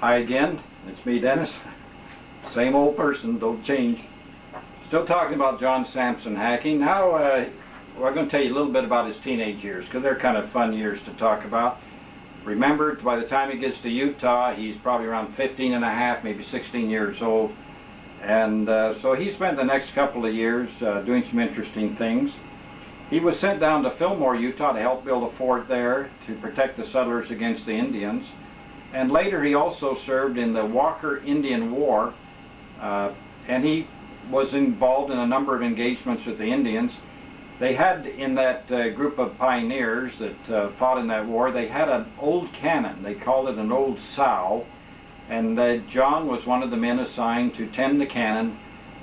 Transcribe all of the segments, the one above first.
Hi again, it's me, Dennis. Same old person, don't change. Still talking about John Sampson hacking. Now we're going to tell you a little bit about his teenage years, because they're kind of fun years to talk about. Remember, by the time he gets to Utah, he's probably around 15 and a half, maybe 16 years old. And so he spent the next couple of years doing some interesting things. He was sent down to Fillmore, Utah to help build a fort there to protect the settlers against the Indians. And later he also served in the Walker Indian War, and he was involved in a number of engagements with the Indians. They had, in that group of pioneers that fought in that war, they had an old cannon. They called it an old sow. And John was one of the men assigned to tend the cannon.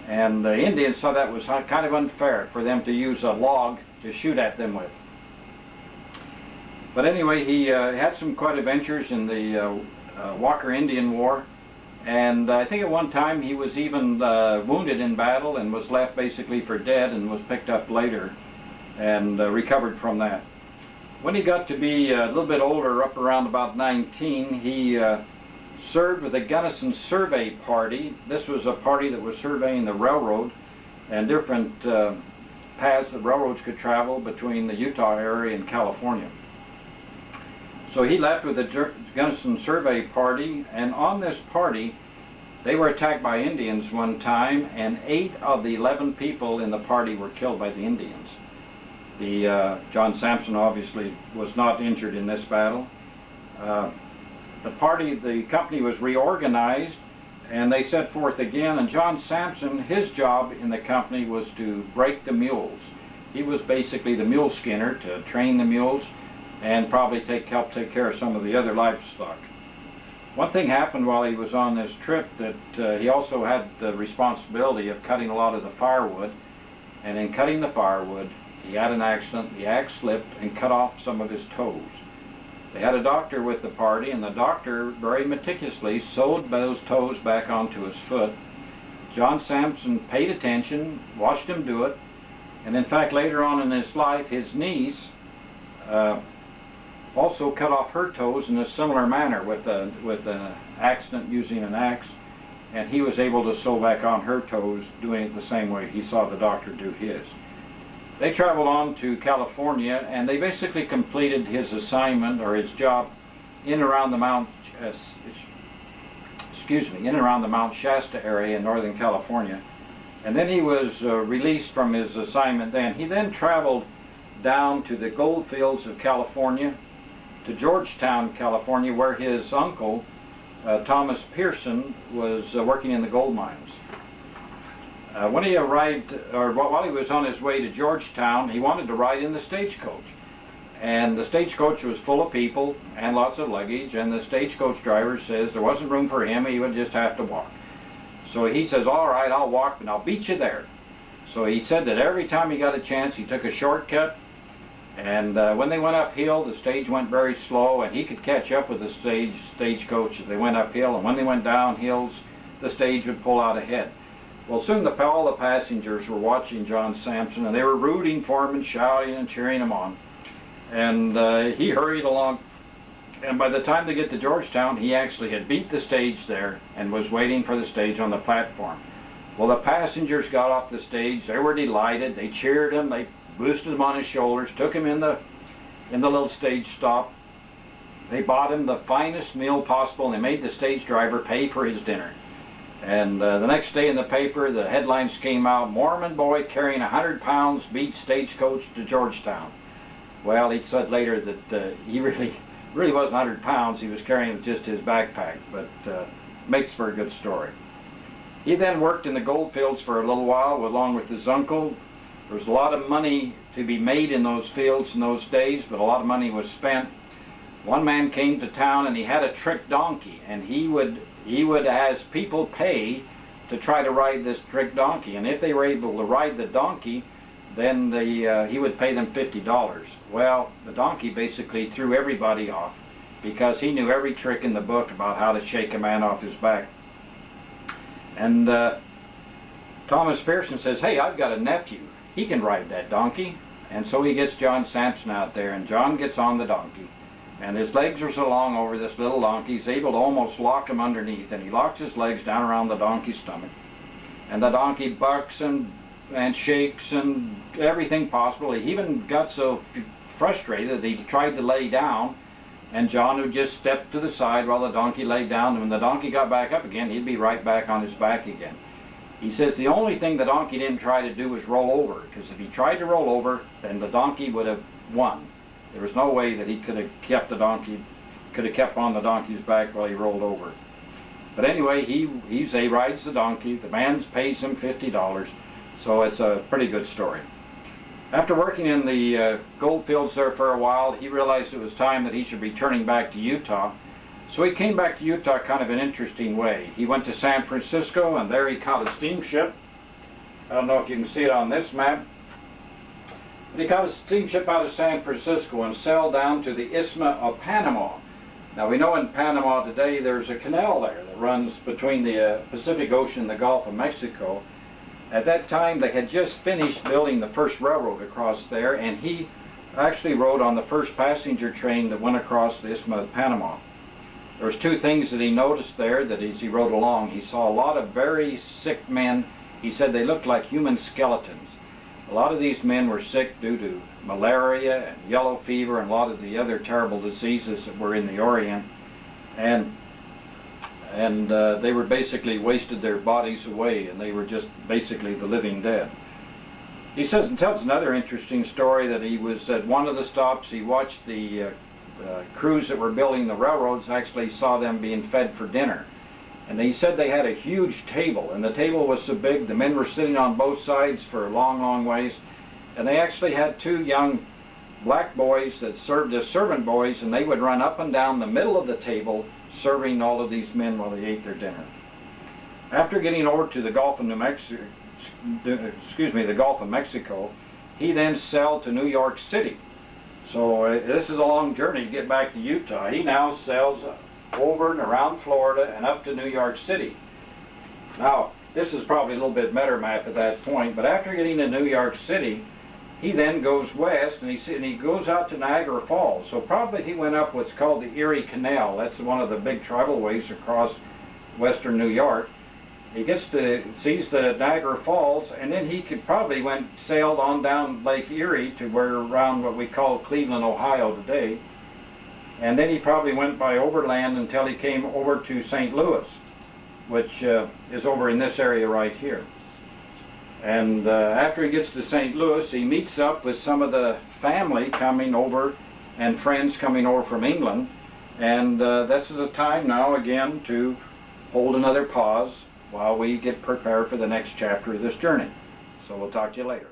And the Indians saw that was kind of unfair for them to use a log to shoot at them with. But anyway, he had some quite adventures in the Walker Indian War. And I think at one time he was even wounded in battle and was left basically for dead, and was picked up later and recovered from that. When he got to be a little bit older, up around about 19, he served with the Gunnison Survey Party. This was a party that was surveying the railroad and different paths that railroads could travel between the Utah area and California. So he left with the Gunnison Survey Party, and on this party they were attacked by Indians one time, and 8 of the 11 people in the party were killed by the Indians. John Sampson obviously was not injured in this battle. The company was reorganized, and they set forth again, and John Sampson, his job in the company was to break the mules. He was basically the mule skinner, to train the mules and probably help take care of some of the other livestock. One thing happened while he was on this trip, that he also had the responsibility of cutting a lot of the firewood, and in cutting the firewood he had an accident. The axe slipped and cut off some of his toes. They had a doctor with the party, and the doctor very meticulously sewed those toes back onto his foot. John Sampson paid attention, watched him do it, and in fact later on in his life his niece also cut off her toes in a similar manner with an accident using an axe, and he was able to sew back on her toes, doing it the same way he saw the doctor do his. They traveled on to California, and they basically completed his assignment, or his job, in and around the Mount Shasta area in Northern California. And then he was released from his assignment then. He then traveled down to the gold fields of California, to Georgetown, California, where his uncle, Thomas Pearson, was working in the gold mines. When he arrived, or while he was on his way to Georgetown, he wanted to ride in the stagecoach. And the stagecoach was full of people and lots of luggage, and the stagecoach driver says there wasn't room for him, he would just have to walk. So he says, all right, I'll walk, and I'll beat you there. So he said that every time he got a chance, he took a shortcut. And when they went uphill, the stage went very slow, and he could catch up with the stagecoach as they went uphill, and when they went downhills, the stage would pull out ahead. Well, soon all the passengers were watching John Sampson, and they were rooting for him and shouting and cheering him on. And he hurried along, and by the time they get to Georgetown, he actually had beat the stage there and was waiting for the stage on the platform. Well, the passengers got off the stage. They were delighted. They cheered him. They boosted him on his shoulders, took him in the little stage stop. They bought him the finest meal possible, and they made the stage driver pay for his dinner. And the next day in the paper, the headlines came out, Mormon boy carrying 100 pounds beats stagecoach to Georgetown. Well, he said later that he really wasn't 100 pounds, he was carrying just his backpack, but makes for a good story. He then worked in the gold fields for a little while along with his uncle. There was a lot of money to be made in those fields in those days, but a lot of money was spent. One man came to town, and he had a trick donkey, and he would as people pay to try to ride this trick donkey, and if they were able to ride the donkey, then he would pay them $50. Well, the donkey basically threw everybody off, because he knew every trick in the book about how to shake a man off his back. And Thomas Pearson says, hey, I've got a nephew. He can ride that donkey. And so he gets John Sampson out there, and John gets on the donkey. And his legs are so long over this little donkey, he's able to almost lock him underneath, and he locks his legs down around the donkey's stomach. And the donkey bucks and shakes and everything possible. He even got so frustrated that he tried to lay down, and John would just step to the side while the donkey lay down, and when the donkey got back up again, he'd be right back on his back again. He says the only thing the donkey didn't try to do was roll over, because if he tried to roll over, then the donkey would have won. There was no way that he could have kept on the donkey's back while he rolled over. But anyway, he rides the donkey. The man pays him $50, so it's a pretty good story. After working in the gold fields there for a while, he realized it was time that he should be turning back to Utah. So he came back to Utah kind of an interesting way. He went to San Francisco, and there he caught a steamship. I don't know if you can see it on this map. But he caught a steamship out of San Francisco and sailed down to the Isthmus of Panama. Now we know in Panama today there's a canal there that runs between the Pacific Ocean and the Gulf of Mexico. At that time they had just finished building the first railroad across there, and he actually rode on the first passenger train that went across the Isthmus of Panama. There was two things that he noticed there that as he rode along. He saw a lot of very sick men. He said they looked like human skeletons. A lot of these men were sick due to malaria and yellow fever and a lot of the other terrible diseases that were in the Orient. And they were basically wasted their bodies away, and they were just basically the living dead. He says and tells another interesting story that he was at one of the stops. He watched the crews that were building the railroads, actually saw them being fed for dinner. And he said they had a huge table, and the table was so big the men were sitting on both sides for a long, long ways. And they actually had two young black boys that served as servant boys, and they would run up and down the middle of the table serving all of these men while they ate their dinner. After getting over to the Gulf of the Gulf of Mexico, he then sailed to New York City. So this is a long journey to get back to Utah. He now sails over and around Florida and up to New York City. Now, this is probably a little bit better map at that point, but after getting to New York City, he then goes west, and he goes out to Niagara Falls. So probably he went up what's called the Erie Canal. That's one of the big travelways across western New York. He sees the Niagara Falls, and then he probably sailed on down Lake Erie to around what we call Cleveland, Ohio today. And then he probably went by overland until he came over to St. Louis, which is over in this area right here. And after he gets to St. Louis, he meets up with some of the family coming over and friends coming over from England. And this is a time now again to hold another pause while we get prepared for the next chapter of this journey. So we'll talk to you later.